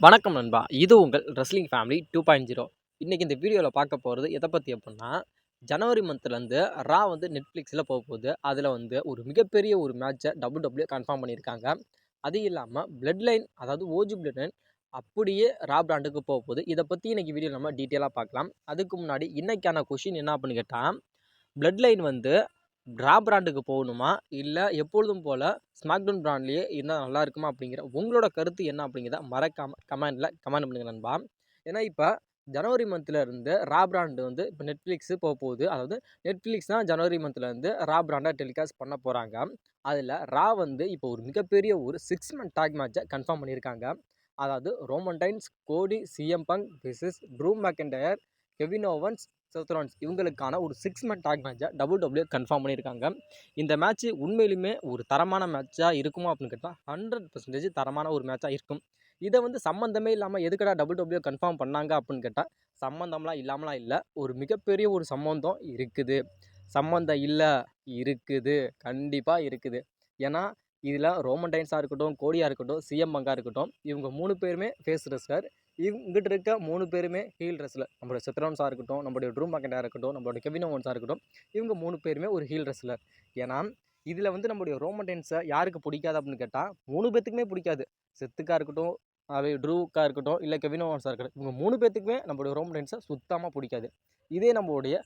வணக்கம் நண்பா. இது உங்கள் ரெஸ்லிங் ஃபேமிலி 2.0. இன்னைக்கு இந்த வீடியோவில் பார்க்க போகிறது எதை பற்றி அப்படின்னா, ஜனவரி மந்த்லேருந்து ரா வந்து நெட்ஃப்ளிக்ஸில் போகுது. அதில் வந்து ஒரு மிகப்பெரிய ஒரு மேட்சை WWE கன்ஃபார்ம் பண்ணியிருக்காங்க. அது இல்லாமல் பிளட் லைன், அதாவது ஓஜி பிளட் லைன் அப்படியே ரா பிராண்டுக்கு போகுது. இதை பற்றி இன்னைக்கு வீடியோ நம்ம டீட்டெயிலாக பார்க்கலாம். அதுக்கு முன்னாடி இன்னைக்கான கொஷின் என்ன அப்படின்னு கேட்டால், பிளட் லைன் வந்து ரா பிராண்டுக்கு போகணுமா, இல்லை எப்பொழுதும் போல் ஸ்மாக்டவுன் பிராண்ட்லேயே இருந்தால் நல்லா இருக்குமா அப்படிங்கிற உங்களோட கருத்து என்ன அப்படிங்கிறத மறக்காமல் கமெண்ட் பண்ணுங்க நண்பா. ஏன்னா இப்போ ஜனவரி மந்த்லேருந்து ரா பிராண்டு வந்து இப்போ நெட்ஃப்ளிக்ஸு போகுது. அதாவது நெட்ஃப்ளிக்ஸ் தான் ஜனவரி மந்த்லேருந்து ரா பிராண்டை டெலிகாஸ்ட் பண்ண போகிறாங்க. அதில் ரா வந்து இப்போ ஒரு மிகப்பெரிய ஒரு 6 மந்த் டாக் மேட்சை கன்ஃபார்ம் பண்ணியிருக்காங்க. அதாவது Roman Reigns, Cody, CM Punk versus Drew McIntyre, Kevin Owens, Seth Rollins இவங்களுக்கான ஒரு 6 மந்த் டாக் மேட்சை WWE கன்ஃபார்ம் பண்ணியிருக்காங்க. இந்த மேட்ச் உண்மையிலுமே ஒரு தரமான மேட்சாக இருக்குமா அப்படின்னு கேட்டால் 100% தரமான ஒரு மேட்சாக இருக்கும். இதை வந்து சம்மந்தமே இல்லாமல் எதுக்கடா WWE கன்ஃபார்ம் பண்ணாங்க அப்படின்னு கேட்டால், சம்மந்தம்லாம் இல்லாமலாம் இல்லை, ஒரு மிகப்பெரிய ஒரு சம்மந்தம் இருக்குது. சம்மந்தம் இல்லை, இருக்குது, கண்டிப்பாக இருக்குது. ஏன்னா இதில் ரோமன் டைன்ஸாக இருக்கட்டும், கோடியாக இருக்கட்டும், சிஎம் பங்காக இருக்கட்டும், இவங்க 3 பேருமே ஃபேஸ் ரெஸ்லர். இவங்கிட்ட இருக்க 3 பேருமே ஹீல் ரெஸ்லர். நம்மளுடைய செத் ரோலின்ஸாக இருக்கட்டும், நம்மளுடைய ட்ரூ மெக்கின்டையராக இருக்கட்டும், நம்மளுடைய கெவின் ஓவன்ஸாக இருக்கட்டும், இவங்க 3 பேருமே ஒரு ஹீல் ரெஸ்லர். ஏன்னா இதில் வந்து நம்மளுடைய ரோமன் டைன்ஸை யாருக்கு பிடிக்காது அப்படின்னு கேட்டால் 3 பேத்துக்குமே பிடிக்காது. செத்துக்காக இருக்கட்டும், ட்ரூக்காக இருக்கட்டும், இல்லை கெவின் ஓவன்ஸாக இருக்கட்டும், இவங்க 3 பேத்துக்குமே நம்மளுடைய ரோமன் டைன்ஸை சுத்தமாக பிடிக்காது. இதே நம்மளுடைய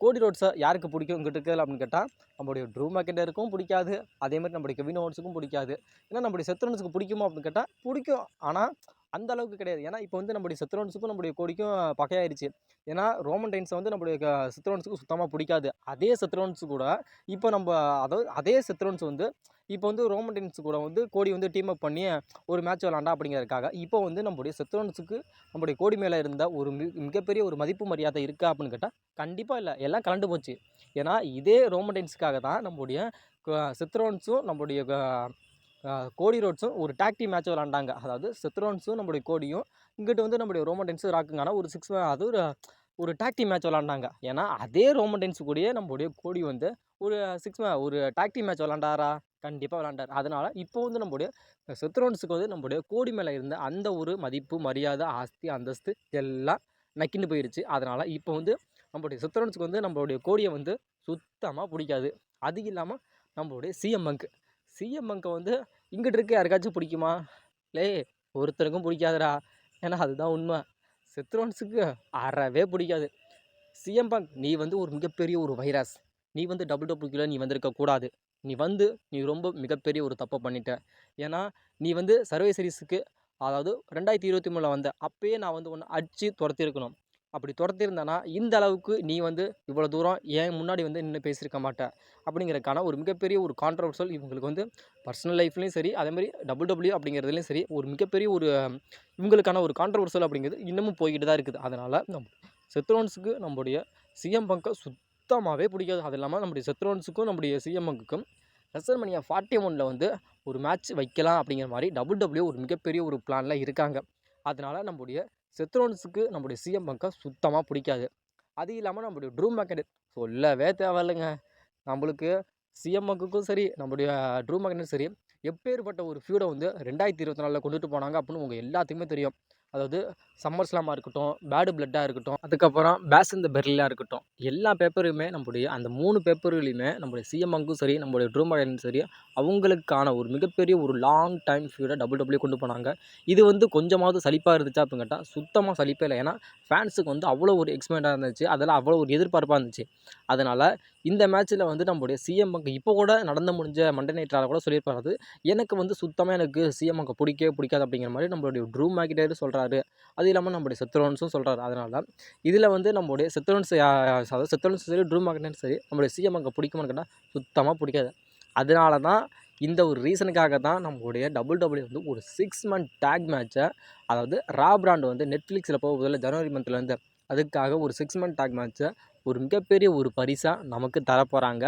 கோடி ரோட்ஸை யாருக்கு பிடிக்கும் இங்கிட்ட இருக்கிறது அப்படின்னு கேட்டால், நம்மளுடைய ட்ரூ மெக்கின்டையருக்கும் பிடிக்காது, அதே மாதிரி நம்மளுடைய கெவின் ஓவன்ஸுக்கும் பிடிக்காது. ஏன்னா நம்மளுடைய செத் ரோலின்ஸுக்கு பிடிக்குமா அப்படின்னு கேட்டால் பிடிக்கும், ஆனால் அந்த அளவுக்கு கிடையாது. ஏன்னா இப்போ வந்து நம்மளுடைய செத் ரோலின்ஸுக்கும் நம்மளுடைய கோடிக்கும் பகையாயிருச்சு. ஏன்னா ரோமன் டைன்ஸை வந்து நம்மளுடைய செத் ரோலின்ஸுக்கு சுத்தமாக பிடிக்காது. அதே செத் ரோலின்ஸ் கூட இப்போ நம்ம, அதாவது அதே செத் ரோலின்ஸ் வந்து இப்போ வந்து ரோமன் டைன்ஸ் கூட வந்து கோடி வந்து டீம் அப் பண்ணி ஒரு மேட்ச் விளாண்டா அப்படிங்கிறதுக்காக இப்போ வந்து நம்மளுடைய செத் ரோலின்ஸுக்கு நம்மளுடைய கோடி மேலே இருந்த ஒரு மிகப்பெரிய ஒரு மதிப்பு மரியாதை இருக்கா அப்படின்னு கேட்டால் கண்டிப்பாக இல்லை, எல்லாம் கலண்டு போச்சு. ஏன்னா இதே ரோமன் டைன்ஸுக்காக தான் நம்மளுடைய செத் ரோலின்ஸும் நம்மளுடைய கோடி ரோட்ஸும் ஒரு டாக் டீம் மேட்ச் விளாண்டாங்க. அதாவது செத் ரோலின்ஸும் நம்மளுடைய கோடியும் இங்கிட்ட வந்து நம்மளுடைய ரோமன் டைன்ஸும் ராக்குங்கான ஒரு 6 அது ஒரு டாக் டீம் மேட்ச் விளாண்டாங்க. ஏன்னா அதே ரோமன் டைன்ஸ் கூடயே நம்மளுடைய கோடி வந்து ஒரு டாக் டீம் மேட்ச் விளாண்டாரா? கண்டிப்பாக விளாண்டார். அதனால் இப்போ வந்து நம்மளுடைய செத் ரோலின்ஸுக்கு வந்து நம்மளுடைய கோடி மேலே இருந்த அந்த ஒரு மதிப்பு, மரியாதை, ஆஸ்தி, அந்தஸ்து எல்லாம் நக்கின்னு போயிடுச்சு. அதனால் இப்போ வந்து நம்மளுடைய செத் ரோலின்ஸுக்கு வந்து நம்மளுடைய கோடியை வந்து சுத்தமாக பிடிக்காது. அது இல்லாமல் நம்மளுடைய சிஎம் பங்கை வந்து இங்கிட்டு இருக்க யாருக்காச்சும் பிடிக்குமா? ஒருத்தருக்கும் பிடிக்காதுடா. ஏன்னா அதுதான் உண்மை. செத் ரோலின்ஸுக்கு அறவே பிடிக்காது. சிஎம் பங்க், நீ வந்து ஒரு மிகப்பெரிய ஒரு வைரஸ். நீ வந்து WWE நீ வந்திருக்கக்கூடாது. நீ ரொம்ப மிகப்பெரிய ஒரு தப்பை பண்ணிட்ட. ஏன்னா நீ வந்து சர்வே சீரிஸுக்கு, அதாவது 2023 வந்த அப்பயே நான் வந்து உன்னை அடித்து துரத்திருக்கணும். அப்படி துரத்திருந்தேன்னா இந்த அளவுக்கு நீ வந்து இவ்வளோ தூரம் ஏன் முன்னாடி வந்து நின்று பேசியிருக்க மாட்டேன் அப்படிங்கிறதுக்கான ஒரு மிகப்பெரிய ஒரு கான்ட்ரவர்சல் இவங்களுக்கு வந்து பர்சனல் லைஃப்லேயும் சரி, அதேமாதிரி WWE அப்படிங்கிறதுலையும் சரி, ஒரு மிகப்பெரிய ஒரு இவங்களுக்கான ஒரு கான்ட்ரவர்சல் அப்படிங்கிறது இன்னமும் போய்கிட்டு தான் இருக்குது. அதனால் செத் ரோலின்ஸுக்கு நம்முடைய சிஎம் பங்கை சுத்தமாகவே பிடிக்காது. அது இல்லாமல் நம்முடைய செத் ரோலின்ஸுக்கும் நம்முடைய சிஎம் பங்குக்கும் ரெஸ்ல்மேனியா 41 வந்து ஒரு மேட்ச் வைக்கலாம் அப்படிங்கிற மாதிரி WWE ஒரு மிகப்பெரிய ஒரு பிளானில் இருக்காங்க. அதனால் நம்முடைய செத் ரோலின்ஸுக்கு நம்முடைய சிஎம் பங்கை சுத்தமாக பிடிக்காது. அது இல்லாமல் நம்முடைய ட்ரூ மெக்கின்டையர் சொல்லவே தேவையில்லைங்க. நம்மளுக்கு சிஎம் பங்குக்கும் சரி, நம்முடைய ட்ரூ மெக்கின்டையரும் சரி, எப்பேற்பட்ட ஒரு ஃபியூடை வந்து 2024 கொண்டுட்டு போனாங்க அப்படின்னு உங்கள் எல்லாத்துக்குமே தெரியும். அதாவது சம்மர் ஸ்லாமாக இருக்கட்டும், பேடு பிளட்டாக இருக்கட்டும், அதுக்கப்புறம் பேஸ் இந்த பெர்லியாக இருக்கட்டும், எல்லா பேப்பருமே நம்முடைய அந்த 3 பேப்பர்களையுமே நம்முடைய சிஎம் பங்கும் சரி, நம்முடைய ட்ரூ மெக்கின்டையரும் சரி, அவங்களுக்கான ஒரு மிகப்பெரிய ஒரு லாங் டைம் ஃபியூடை WWE கொண்டு போனாங்க. இது வந்து கொஞ்சமாவது சலிப்பாக இருந்துச்சா அப்படின்னு கேட்டால் சுத்தமாக சலிப்பே இல்லை. ஏன்னா ஃபேன்ஸுக்கு வந்து அவ்வளோ ஒரு எக்ஸ்பெக்டாக இருந்துச்சு, அதெல்லாம் அவ்வளோ ஒரு எதிர்பார்ப்பாக இருந்துச்சு. அதனால் இந்த மேட்ச்சில் வந்து நம்முடைய சிஎம் பங்க் இப்போ கூட நடந்து முடிஞ்ச மண்டே நைட் ராவில் கூட சொல்லியிருப்பாரு, எனக்கு வந்து சுத்தமாக எனக்கு சிஎம் பங்கை பிடிக்கவே பிடிக்காது அப்படிங்கிற மாதிரி நம்மளுடைய ட்ரூ மெக்கின்டையர் சொல்கிறாரு. அது இல்லாமல் நம்முடைய செத் ரோலின்ஸும் சொல்கிறாரு. அதனால் இதில் வந்து நம்முடைய செத் ரோலின்ஸ், அதாவது செத் ரோலின்ஸும் சரி, ட்ரூ மெக்கின்டையரும் சரி, நம்முடைய சிஎம் பங்கை பிடிக்குமான்னு கேட்டால் சுத்தமாக பிடிக்காது. அதனால தான் இந்த ஒரு ரீசனுக்காக தான் நம்மளுடைய WWE வந்து ஒரு 6 மந்த் டாக் மேட்சை, அதாவது ரா பிராண்ட் வந்து நெட்ஃப்ளிக்ஸில் போகுதில்ல ஜனவரி மந்த்லேருந்து, அதுக்காக ஒரு 6 மந்த் டாக் மேட்சை ஒரு மிகப்பெரிய ஒரு பரிசாக நமக்கு தரப்போகிறாங்க.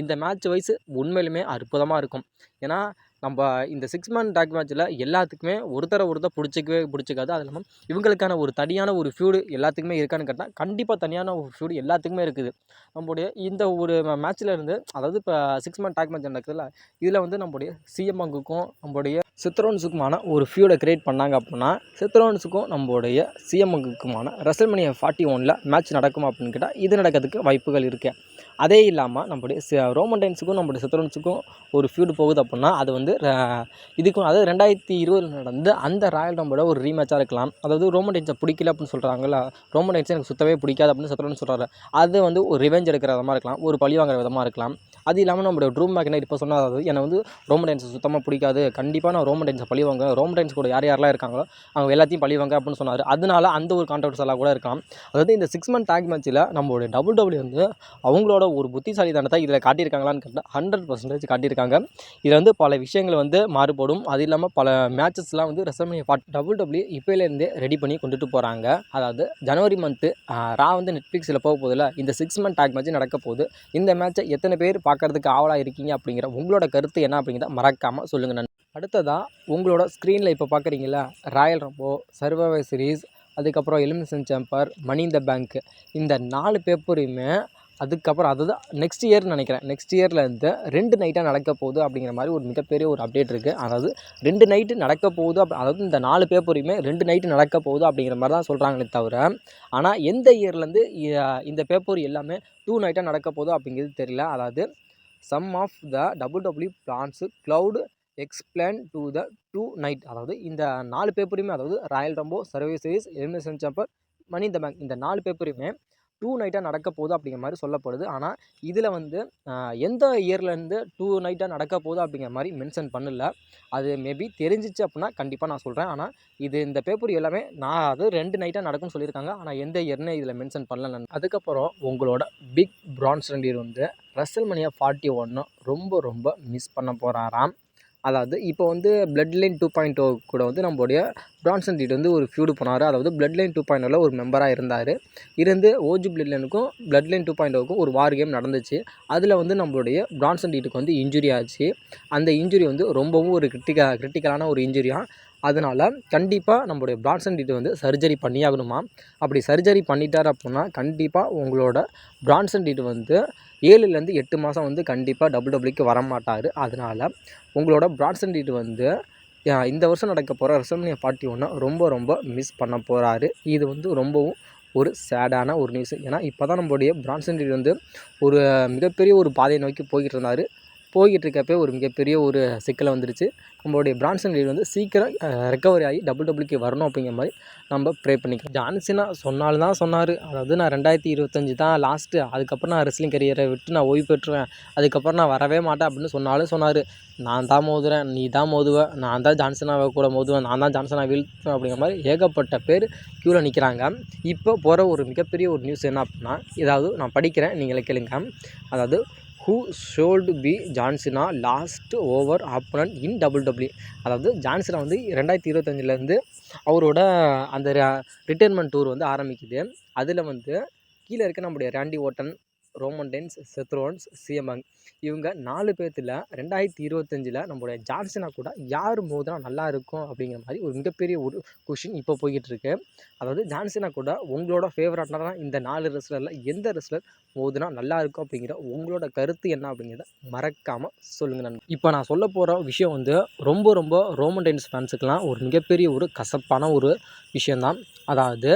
இந்த மேட்ச் வைஸ் உண்மையிலுமே அற்புதமாக இருக்கும். ஏன்னா நம்ம இந்த 6 மேன் டாக் மேட்ச்சில் எல்லாத்துக்குமே ஒருத்தர் பிடிச்சிக்காது. அது இல்லாமல் இவங்களுக்கான ஒரு தனியான ஒரு ஃபியூடு எல்லாத்துக்குமே இருக்கான்னு கேட்டால் கண்டிப்பாக தனியான ஒரு ஃபியூடு எல்லாத்துக்குமே இருக்குது. நம்முடைய இந்த ஒரு மேட்ச்சில் இருந்து அதாவது இப்போ 6 மேன் டாக் மேட்ச் நடக்குதுல்ல, இதில் வந்து நம்முடைய சிஎம் பங்குக்கும் நம்முடைய சித்ரோன்ஸுக்குமான ஒரு ஃபியூடை கிரியேட் பண்ணாங்க அப்படின்னா சித்ரோன்ஸுக்கும் நம்முடைய சிஎம் பங்குக்குமான ரெசல்மேனியா 41 மேட்ச் நடக்குமா அப்படின்னு கேட்டால் இது நடக்கிறதுக்கு வாய்ப்புகள் இருக்குது. அதே இல்லாமல் நம்முடைய ரோமன் ரெயின்ஸுக்கும் நம்முடைய சித்ரோன்ஸுக்கும் ஒரு ஃபியூடு போகுது அப்படின்னா அது வந்து இதுக்கும் அதாவது 2020 நடந்து அந்த ராயல் ரம்பிளோட ஒரு ரீமேட்சாக இருக்கலாம். அதாவது ரோமன் ரெயின்ஸை பிடிக்கல அப்படின்னு சொல்கிறாங்கல்ல, ரோமன் ரெயின்ஸ் எனக்கு சுத்தவே பிடிக்காது அப்படின்னு சித்ரோன்ஸ் சொல்கிறாரு. அது வந்து ஒரு ரிவெஞ்ச் எடுக்கிற விதமாக இருக்கலாம், ஒரு பழி வாங்குற விதமாக இருக்கலாம். அது இல்லாமல் நம்மளுடைய ட்ரூ மேக்னைட் இப்போ சொன்னால் அதாவது என்னை வந்து ரோமன் ரெயின்ஸ் சுத்தமாக பிடிக்காது, கண்டிப்பாக நான் ரோமன் ரெயின்ஸை பழி வாங்க, ரோமன் ரெயின்ஸ் கூட யாரெல்லாம் இருக்காங்களோ அவங்க எல்லாத்தையும் பழி வாங்க அப்படின்னு சொன்னார். அதனால அந்த ஒரு கான்ட்ரவர்சலாக கூட இருக்கலாம். அதாவது இந்த 6 மேன் டாக் மேட்ச்சில் நம்மளுடைய WWE வந்து அவங்களோட ஒரு புத்திசாலித்தனத்தை இதில் காட்டியிருக்காங்களான்னு கேட்டால் 100% காட்டியிருக்காங்க. இதில் வந்து பல விஷயங்கள் வந்து மாறுபடும். அது இல்லாமல் பல மேட்சஸ்லாம் வந்து ரெசல்மேனியா WWE இப்போலேருந்தே ரெடி பண்ணி கொண்டுட்டு போகிறாங்க. அதாவது ஜனவரி மந்த்து ரா வந்து நெட்ஃப்ளிக்ஸில் போக போதில்ல, இந்த 6 மேன் டாக் மேட்ச் நடக்க போகுது. இந்த மேட்சை எத்தனை பேர் பார்க்குறதுக்கு ஆவலாக இருக்கீங்க அப்படிங்கிற உங்களோட கருத்து என்ன அப்படிங்கிறத மறக்காமல் சொல்லுங்கள் நண்பர்களே. அடுத்ததாக உங்களோட ஸ்க்ரீனில் இப்போ பார்க்குறீங்களா, ராயல் ரம்போ, சர்வைவர் சீரிஸ், அதுக்கப்புறம் Elimination Chamber, Money in the Bank, இந்த 4 பேப்பரையுமே அதுக்கப்புறம் அதாவது நெக்ஸ்ட் இயர்னு நினைக்கிறேன், நெக்ஸ்ட் இயர்லேருந்து 2 நைட்டாக நடக்க போகுது அப்படிங்கிற மாதிரி ஒரு மிகப்பெரிய ஒரு அப்டேட் இருக்குது. அதாவது 2 நைட்டு நடக்க போகுது அதாவது இந்த 4 பேப்பரையுமே 2 நைட்டு நடக்க போகுது அப்படிங்கிற மாதிரி தான் சொல்கிறாங்களே தவிர, ஆனால் எந்த இயர்லேருந்து இந்த பேப்பர் எல்லாமே 2 நைட்டாக நடக்க போகுது அப்படிங்கிறது தெரியல. அதாவது some of the WWE plans could explain to the 2 night, அதாவது இந்த 4 பேப்பரையுமே அதாவது Royal Rumble, Survivor Series, Elimination Chamber, Money in the Bank, இந்த 4 பேப்பரையுமே 2 நைட்டாக நடக்க போகுது அப்படிங்கிற மாதிரி சொல்லப்படுது. ஆனால் இதில் வந்து எந்த இயர்லேருந்து 2 நைட்டாக நடக்க போகுது அப்படிங்கிற மாதிரி மென்ஷன் பண்ணல. அது மேபி தெரிஞ்சிச்சு அப்படின்னா கண்டிப்பாக நான் சொல்கிறேன். ஆனால் இந்த பேப்பர் எல்லாமே அது 2 நைட்டாக நடக்கும்னு சொல்லியிருக்காங்க. ஆனால் எந்த இயர்னு இதில் மென்ஷன் பண்ணல. அதுக்கப்புறம் உங்களோட பிக் பிரான்சன் ரீட் வந்து ரெசல்மேனியா 41 ரொம்ப மிஸ் பண்ண போகிறாராம். அதாவது இப்போ வந்து பிளட் லைன் 2.0 கூட வந்து நம்மளுடைய பிரான்சன் ரீட் வந்து ஒரு ஃபியூடு போனார். அதாவது பிளட் லைன் 2.0ல ஒரு மெம்பராக இருந்து ஓஜி பிளட் லைனுக்கும் பிளட் லைன் 2.0க்கும் ஒரு வார் கேம் நடந்துச்சு. அதில் வந்து நம்மளுடைய பிரான்சன் ரீட்டுக்கு வந்து இன்ஜுரி ஆச்சு. அந்த இன்ஜுரி வந்து ரொம்பவும் ஒரு கிரிட்டிக்கலான ஒரு இன்ஜுரியாக. அதனால் கண்டிப்பாக நம்மளுடைய பிரான்சன் ரீட் வந்து சர்ஜரி பண்ணியாகணுமா. அப்படி சர்ஜரி பண்ணிட்டார் அப்படின்னா கண்டிப்பாக உங்களோட பிரான்சன் ரீட் வந்து 7லேருந்து 8 மாதம் வந்து கண்டிப்பாக WWEக்கு வரமாட்டார். அதனால் உங்களோட பிரான்சன் ரீட் வந்து இந்த வருஷம் நடக்க போகிற ரெசல்மேனியா 41 ரொம்ப மிஸ் பண்ண போகிறாரு. இது வந்து ரொம்பவும் ஒரு சேடான ஒரு நியூஸ். ஏன்னா இப்போ தான் நம்மளுடைய பிரான்சன் ரீட் வந்து ஒரு மிகப்பெரிய ஒரு பாதையை நோக்கி போய்கிட்டு இருக்கப்போ ஒரு மிகப்பெரிய ஒரு சிக்கலை வந்துருச்சு. நம்மளுடைய பிரான்சன் ரீட் வந்து சீக்கிரம் ரெக்கவரி ஆகி WWEக்கு வரணும் அப்படிங்கிற மாதிரி நம்ம ப்ரே பண்ணிக்கலாம். ஜான் சீனா சொன்னால்தான் சொன்னார், அதாவது நான் 2025 தான் லாஸ்ட்டு, அதுக்கப்புறம் நான் ரெஸ்லிங் கரியரை விட்டு நான் ஓய்வு பெற்றுவேன், அதுக்கப்புறம் நான் வரவே மாட்டேன் அப்படின்னு சொன்னார். நான் தான் மோதுறேன், நீ தான் மோதுவ, நான் தான் ஜான்சனாவை கூட மோதுவேன், நான் தான் ஜான்சனாவை வீழ்த்துவேன் அப்படிங்கிற மாதிரி ஏகப்பட்ட பேர் க்யூவில் நிற்கிறாங்க. இப்போ போகிற ஒரு மிகப்பெரிய ஒரு நியூஸ் என்ன அப்படின்னா, ஏதாவது நான் படிக்கிறேன், நீங்களே கேளுங்க. அதாவது who should be John Cena last over opponent in WWE. அதாவது ஜான் சீனா வந்து 2025லேருந்து அவரோட அந்த ரிட்டைர்மெண்ட் டூர் வந்து ஆரம்பிக்குது. அதில் வந்து கீழே இருக்க நம்முடைய ராண்டி ஓர்டன், ரோமன் ரெயின்ஸ், செத் ரோலன்ஸ், சிஎம் பங்க், இவங்க 4 பேர்த்தில் 2025 நம்மளுடைய ஜான் சீனா கூட யார் மோதினா நல்லா இருக்கும் அப்படிங்கிற மாதிரி ஒரு மிகப்பெரிய ஒரு கொஷின் இப்போ போய்கிட்டு அதாவது ஜான் சீனா கூட உங்களோட ஃபேவரட்னா இந்த 4 ரெஸ்லரில் எந்த ரெஸ்லர் மோதினா நல்லா இருக்கும் அப்படிங்கிற உங்களோட கருத்து என்ன அப்படிங்கிறத மறக்காமல் சொல்லுங்கள் நண்பர். இப்போ நான் சொல்ல போகிற விஷயம் வந்து ரொம்ப ரோமன் ரெயின்ஸ் ஃபேன்ஸுக்கெலாம் ஒரு மிகப்பெரிய ஒரு கசப்பான ஒரு விஷயந்தான். அதாவது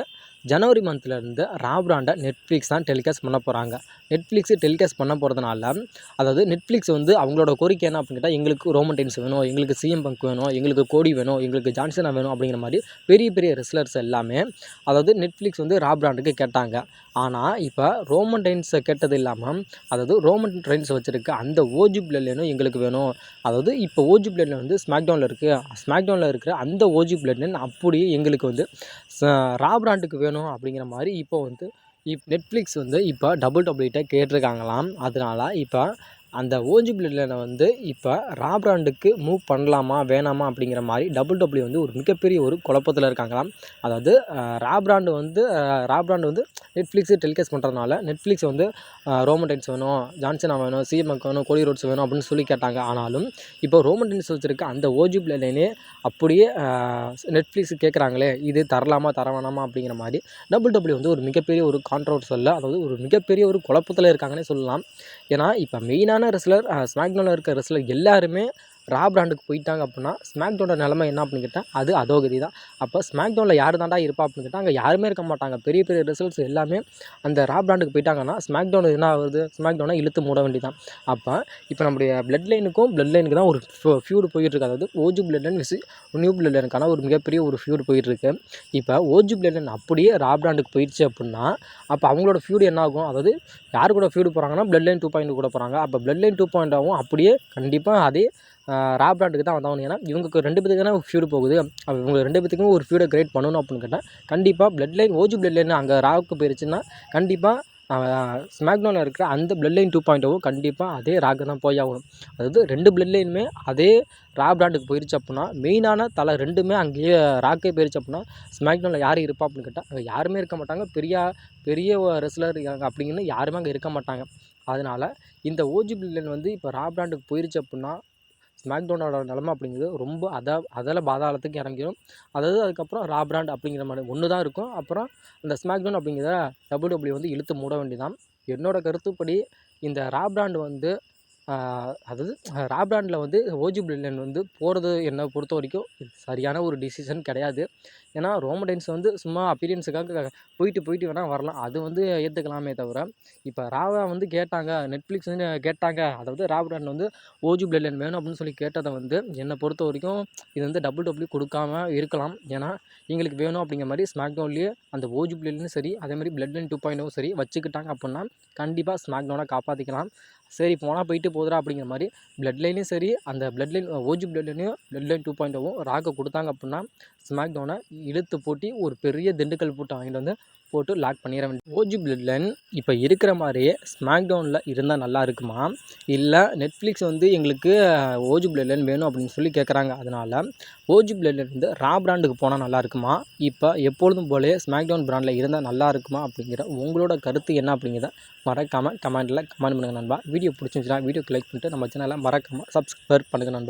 ஜனவரி மந்த்லேருந்து ரா பிராண்டை நெட்ஃப்ளிக்ஸ் தான் டெலிகாஸ்ட் பண்ண போகிறாங்க. நெட்ஃப்ளிக்ஸு டெலிகாஸ்ட் பண்ண போகிறதுனால அதாவது நெட்ஃப்ளிக்ஸ் வந்து அவங்களோட கோரிக்கை என்ன அப்படின்னு கேட்டால், எங்களுக்கு ரோமன் ரெயின்ஸ் வேணும், எங்களுக்கு சிஎம் பங்க் வேணும், எங்களுக்கு கோடி வேணும், எங்களுக்கு ஜான் சீனா வேணும் அப்படிங்கிற மாதிரி பெரிய ரெஸ்லர்ஸ் எல்லாமே அதாவது நெட்ஃப்ளிக்ஸ் வந்து ரா பிராண்டுக்கு கேட்டாங்க. ஆனால் இப்போ ரோமன் ரெயின்ஸை கேட்டது இல்லாமல் அதாவது ரோமன் ரெயின்ஸ் வச்சுருக்க அந்த ஓஜி பிளட் லைனும் எங்களுக்கு வேணும். அதாவது இப்போ ஓஜி பிளட் லைன் வந்து ஸ்மாக்டவுனில் இருக்கிற அந்த ஓஜி பிளட் லைன் அப்படியே எங்களுக்கு வந்து ரா பிராண்டுக்கு வேணும் அப்படிங்கிற மாதிரி இப்போ வந்து நெட்ஃப்ளிக்ஸ் வந்து இப்போ WWE கேட்டிருக்காங்களாம். அதனால் இப்போ அந்த ஓஜி பிளட் வந்து இப்போ ரா பிராண்டுக்கு மூவ் பண்ணலாமா வேணாமா அப்படிங்கிற மாதிரி டபிள்யூ வந்து ஒரு மிகப்பெரிய ஒரு குழப்பத்தில் இருக்காங்களாம். அதாவது ரா பிராண்டு வந்து நெட்ஃப்ளிக்ஸு டெலிகாஸ்ட் பண்ணுறதுனால நெட்ஃப்ளிக்ஸ் வந்து ரோமன் ரெயின்ஸ் வேணும், ஜான்சனா வேணும், சிஎம்எக் வேணும், கோடி ரோட்ஸ் வேணும் அப்படின்னு சொல்லி கேட்டாங்க. ஆனாலும் இப்போ ரோமன் ரெயின்ஸ் வச்சிருக்க அந்த ஓஜி பிளட் அப்படியே நெட்ஃப்ளிக்ஸ் கேட்குறாங்களே, இது தரலாமா தர வேணாமா அப்படிங்கிற மாதிரி டபிள்யூ வந்து ஒரு மிகப்பெரிய ஒரு கான்ட்ரவர்சலில், அதாவது ஒரு மிகப்பெரிய ஒரு குழப்பத்தில் இருக்காங்கன்னே சொல்லலாம். ஏன்னா இப்போ மெயினான ரெஸ்லர் ஸ்மாக்டவுனில் இருக்க ரெஸ்லர் எல்லாருமே ரா பிராண்டுக்கு போயிட்டாங்க அப்படின்னா ஸ்மாக்டவுனோட நிலைமை என்ன அப்படின்னு கேட்டால் அது அதோகதி தான். அப்போ ஸ்மாக்டவுனில் யார் தாண்டா இருப்பா அப்படின்னு கேட்டால் அங்கே யாருமே இருக்க மாட்டாங்க. பெரிய பெரிய ரெஸ்லர்ஸ் எல்லாமே அந்த ரா பிராண்டுக்கு போயிட்டாங்கன்னா ஸ்மாக்டவுன் என்ன ஆகுது, ஸ்மாக்டவுனை இழுத்து மூட வேண்டியதான். அப்போ இப்போ நம்முடைய பிளட் லைனுக்கு தான் ஒரு ஃபியூடு போயிட்டுருக்கு. அதாவது OG bloodline new blood லைனுக்கான ஒரு மிகப்பெரிய ஒரு ஃபியூடு போயிட்டுருக்கு. இப்போ ஓஜி பிளட் லைன் அப்படியே ரா பிராண்டுக்கு போயிடுச்சு அப்படின்னா அப்போ அவங்களோட ஃபியூடு என்ன ஆகும், அதாவது யார் கூட ஃபியூடு போகிறாங்கன்னா பிளட் லைன் 2.0 கூட போகிறாங்க. அப்போ பிளட் லைன் 2.0 அப்படியே கண்டிப்பாக அதே ரா பிராண்டுக்கு தான் வந்தாகணும். ஏன்னா இவங்களுக்கு 2 பேத்துக்கு தானே ஃபியூடு போகுது. அப்போ இவங்க 2 பேத்துக்கும் ஒரு ஃபியூடை கிரியேட் பண்ணணும் அப்படின்னு கேட்டால் கண்டிப்பாக blood line OG blood line அங்கே ராவுக்கு போயிருச்சுன்னா கண்டிப்பாக ஸ்மாக்டவுனில் இருக்கிற அந்த பிளட் லைன் 2.0 கண்டிப்பாக அதே ராக்கு தான் போய் ஆகணும். அதாவது 2 பிளட் லைனுமே அதே ரா பிராண்டுக்கு போயிருச்சு அப்படின்னா மெயினான தலை 2மே அங்கேயே ராக்கே போயிருச்சு அப்படின்னா ஸ்மாக்டவுனில் யார் இருப்பா அப்படின்னு கேட்டால் அங்கே யாருமே இருக்க மாட்டாங்க. பெரிய ரெஸ்லர் அப்படிங்கன்னு யாருமே அங்கே இருக்க மாட்டாங்க. அதனால் இந்த ஓஜி பிளட் லைன் வந்து இப்போ ரா பிராண்டுக்கு போயிருச்சு அப்படின்னா ஸ்மாக்டவுனோட நிலமை அப்படிங்கிறது ரொம்ப அதில் பாதாளத்துக்கு இறங்கிடும். அதாவது அதுக்கப்புறம் ரா பிராண்ட் அப்படிங்கிற மாதிரி ஒன்று தான் இருக்கும். அப்புறம் அந்த ஸ்மாக்டவுன் அப்படிங்கிறத டபிள்யூ வந்து இழுத்து மூட வேண்டியதான். என்னோடய கருத்துப்படி இந்த ரா பிராண்டு வந்து அதாவது ரா பிராண்டில் வந்து ஓஜி பிளட் லைன் வந்து போகிறது என்னை பொறுத்த வரைக்கும் சரியான ஒரு டிசிஷன் கிடையாது. ஏன்னா ரோமன் ரெயின்ஸ் வந்து சும்மா அப்பீரியன்ஸுக்காக போயிட்டு வேணால் வரலாம். அது வந்து ஏற்றுக்கலாமே தவிர இப்போ ராவா வந்து கேட்டாங்க, நெட்ஃப்ளிக்ஸ் வந்து கேட்டாங்க, அதாவது ரா பிராண்ட் வந்து ஓஜி பிளட் லைன் வேணும் அப்படின்னு சொல்லி கேட்டதை வந்து என்னை பொறுத்த வரைக்கும் இது வந்து டபிள்யூ கொடுக்காம இருக்கலாம். ஏன்னா எங்களுக்கு வேணும் அப்படிங்கிற மாதிரி ஸ்மாக்டவுன்லேயே அந்த ஓஜி பிளட் லைனும் சரி, அதேமாதிரி பிளட் லைன் 2.0 சரி வச்சுக்கிட்டாங்க அப்படின்னா கண்டிப்பாக ஸ்மாக்டவுனை காப்பாற்றிக்கலாம். சரி போனால் போயிட்டு போகுதுடா அப்படிங்கிற மாதிரி பிளட் லைனையும் சரி, அந்த பிளட் லைன் ஓஜி பிளட் லைனையும் பிளட் லைன் 2.0 ராக்கை கொடுத்தாங்க அப்படின்னா ஸ்மாக்டவுனை இழுத்து போட்டி ஒரு பெரிய திண்டுக்கல் போட்டு வாங்கிட்டு வந்து போட்டு லாக் பண்ணிட வேண்டியது. ஓஜி பிளட் லைன் இப்போ இருக்கிற மாதிரியே ஸ்மாக்டவுனில் இருந்தால் நல்லா இருக்குமா, இல்லை நெட்ஃப்ளிக்ஸ் வந்து எங்களுக்கு ஓஜி பிளட் லைன் வேணும் அப்படின்னு சொல்லி கேட்குறாங்க. அதனால் ஓஜி பிளட் லைன் வந்து ரா பிராண்டுக்கு போனால் நல்லா இருக்குமா, இப்போ எப்பொழுதும் போலே ஸ்மாக்டவுன் பிராண்டில் இருந்தால் நல்லா இருக்குமா அப்படிங்கிற உங்களோட கருத்து என்ன அப்படிங்கிறத மறக்காமல் கமெண்ட் பண்ணுங்கள் நண்பா. வீடியோ பிடிச்சிருந்துச்சுன்னா வீடியோக்கு லைக் பண்ணிட்டு நம்ம சேனலை மறக்காமல் சப்ஸ்கிரைப் பண்ணுங்கள் நண்பா.